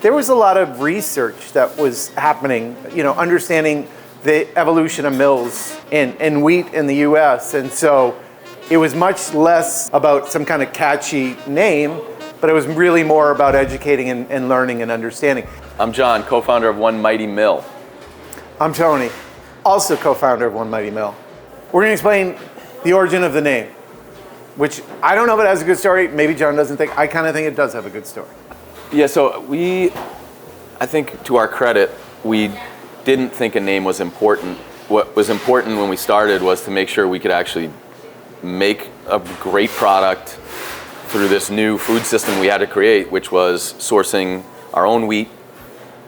there was a lot of research that was happening, understanding the evolution of mills and wheat in the US. And so it was much less about some kind of catchy name, but it was really more about educating and learning and understanding. I'm Jon, co-founder of One Mighty Mill. I'm Tony, also co-founder of One Mighty Mill. We're going to explain the origin of the name, which I don't know if it has a good story. Maybe Jon doesn't think. I kind of think it does have a good story. Yeah, so I think to our credit, we didn't think a name was important. What was important when we started was to make sure we could actually make a great product through this new food system we had to create, which was sourcing our own wheat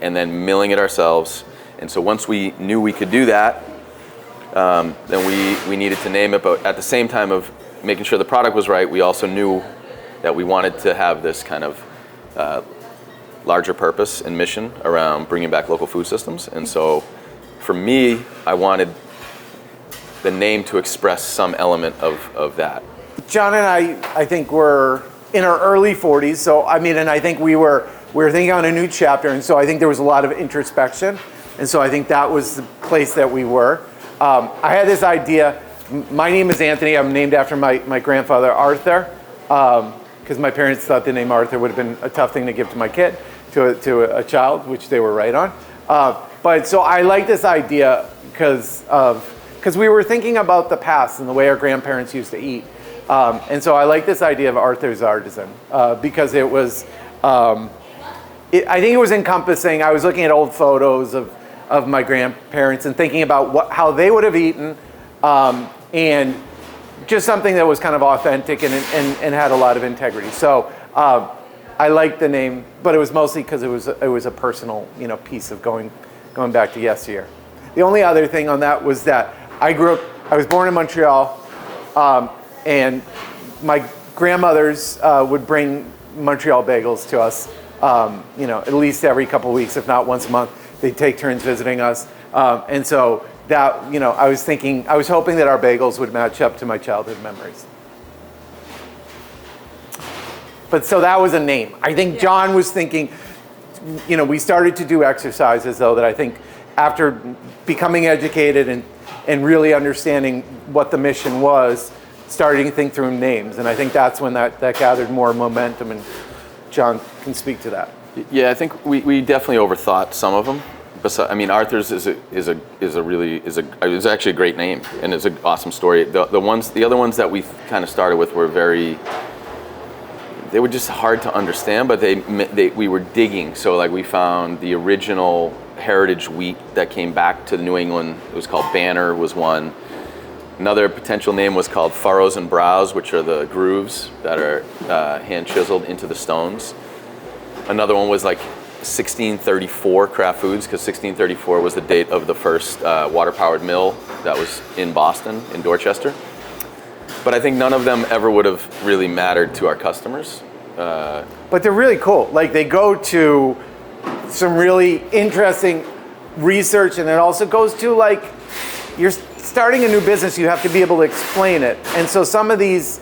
and then milling it ourselves. And so once we knew we could do that, then we needed to name it. But at the same time of making sure the product was right, we also knew that we wanted to have this kind of larger purpose and mission around bringing back local food systems. And so for me, I wanted the name to express some element of that. Jon and I think we're in our early 40s. So, and I think we were thinking on a new chapter. And so I think there was a lot of introspection. And so I think that was the place that we were. I had this idea. My name is Anthony. I'm named after my grandfather, Arthur, because my parents thought the name Arthur would have been a tough thing to give to my kid, to a child, which they were right on. But so I like this idea because we were thinking about the past and the way our grandparents used to eat. And so I like this idea of Arthur's Artisan because it was, I think it was encompassing. I was looking at old photos of my grandparents and thinking about how they would have eaten, and just something that was kind of authentic and had a lot of integrity. So I liked the name, but it was mostly because it was a personal piece of going back to yesteryear. The only other thing on that was that I was born in Montreal, and my grandmothers would bring Montreal bagels to us, at least every couple of weeks, if not once a month. They'd take turns visiting us. And so that, I was hoping that our bagels would match up to my childhood memories. But so that was a name. I think Jon was thinking, we started to do exercises though that I think after becoming educated and really understanding what the mission was, starting to think through names. And I think that's when that gathered more momentum, and Jon can speak to that. Yeah, I think we definitely overthought some of them. Arthur's is actually a great name, and it's an awesome story. The other ones that we kind of started with were they were just hard to understand, but we were digging. So like we found the original heritage wheat that came back to New England. It was called Banner, was one. Another potential name was called furrows and brows, which are the grooves that are hand chiseled into the stones. Another one was like 1634 Kraft Foods, because 1634 was the date of the first water-powered mill that was in Boston, in Dorchester. But I think none of them ever would have really mattered to our customers. But they're really cool. Like they go to some really interesting research, and it also goes to like, you're starting a new business, you have to be able to explain it. And so some of this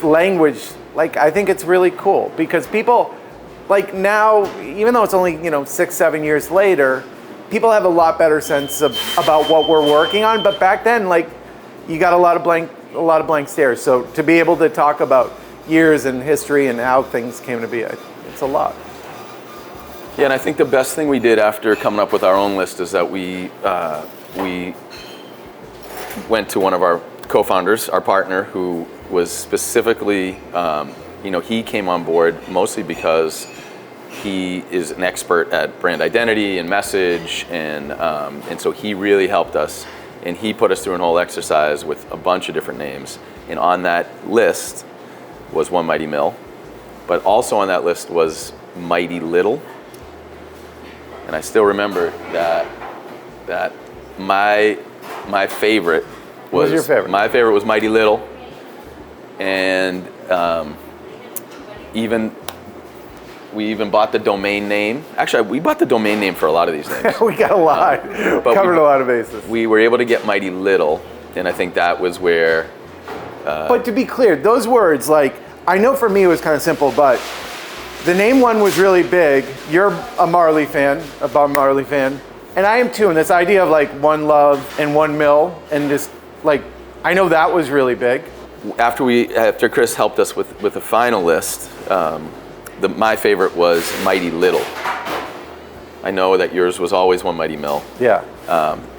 language, like I think it's really cool because people, like now, even though it's only 6-7 years later, people have a lot better sense about what we're working on. But back then, like you got a lot of blank stares. So to be able to talk about years and history and how things came to be, it's a lot. Yeah, and I think the best thing we did after coming up with our own list is that we went to one of our co-founders, our partner, who was specifically, he came on board mostly because he is an expert at brand identity and message, and so he really helped us, and he put us through an whole exercise with a bunch of different names. And on that list was One Mighty Mill, but also on that list was Mighty Little. And I still remember that my favorite was, what was your favorite? My favorite was Mighty Little, and we even bought the domain name. Actually, we bought the domain name for a lot of these things. We got a lot. Covered a lot of bases. We were able to get Mighty Little, and I think that was where. But to be clear, those words, like, I know for me it was kind of simple, but the name one was really big. You're a Marley fan, a Bob Marley fan. And I am too, and this idea of like one love and one mill, and just like, I know that was really big. After Chris helped us with the final list, my favorite was Mighty Little. I know that yours was always One Mighty Mill. Yeah.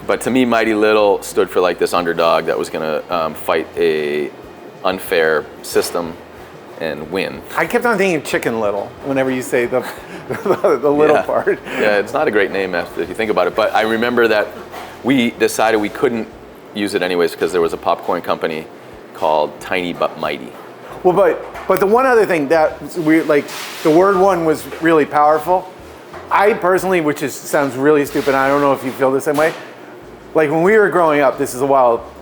But to me, Mighty Little stood for like this underdog that was gonna fight a unfair system and win. I kept on thinking Chicken Little whenever you say the little part. Yeah, it's not a great name if you think about it. But I remember that we decided we couldn't use it anyways because there was a popcorn company called Tiny But Mighty. Well, but the one other thing that we like, the word one was really powerful. I personally, which sounds really stupid, I don't know if you feel the same way. Like when we were growing up, this is a while,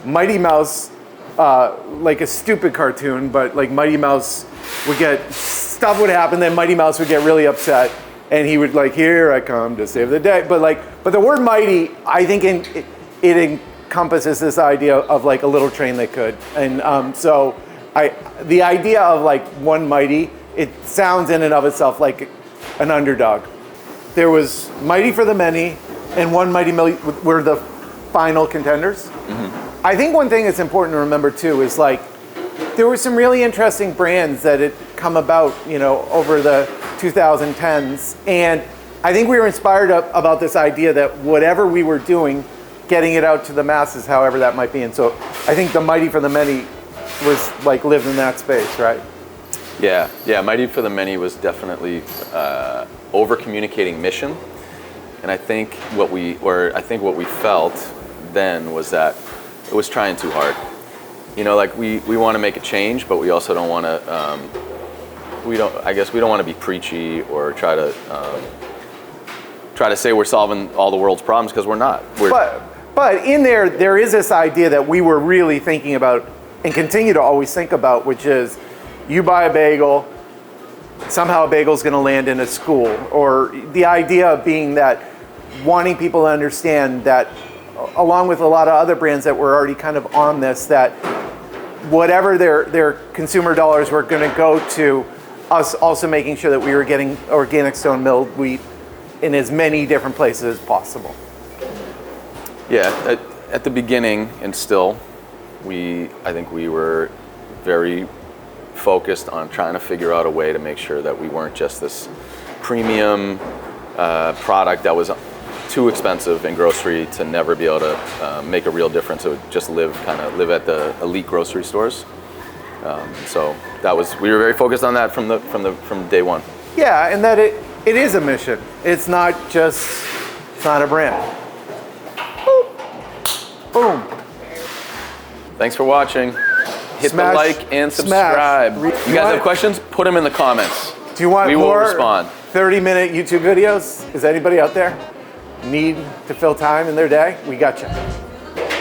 Mighty Mouse, like a stupid cartoon, but like Mighty Mouse would stuff would happen, then Mighty Mouse would get really upset, and he would like, here I come to save the day. But the word mighty, I think it encompasses this idea of like a little train that could. And so the idea of like one mighty, it sounds in and of itself like an underdog. There was Mighty for the Many and One Mighty Mill were the final contenders. Mm-hmm. I think one thing that's important to remember too is like there were some really interesting brands that had come about, over the 2010s, and I think we were inspired about this idea that whatever we were doing, getting it out to the masses, however that might be. And so I think the Mighty for the Many was like lived in that space, right? Yeah, Mighty for the Many was definitely over-communicating mission, and I think what we felt then was that it was trying too hard. Like we want to make a change, but we also don't want to. We don't want to be preachy or try to say we're solving all the world's problems because we're not. But in there is this idea that we were really thinking about and continue to always think about, which is you buy a bagel, somehow a bagel's going to land in a school, or the idea of being that wanting people to understand that, along with a lot of other brands that were already kind of on this, that whatever their consumer dollars were going to go to, us also making sure that we were getting organic stone milled wheat in as many different places as possible. Yeah, at the beginning and still, I think we were very focused on trying to figure out a way to make sure that we weren't just this premium product that was too expensive in grocery to never be able to make a real difference. It would just live at the elite grocery stores. So we were very focused on that from day one. Yeah, and that it is a mission. It's not a brand. Boom. Thanks for watching. Hit the like and subscribe. You guys have questions? Put them in the comments. Do you want we more will respond. 30-minute YouTube videos? Is anybody out there need to fill time in their day? We got you.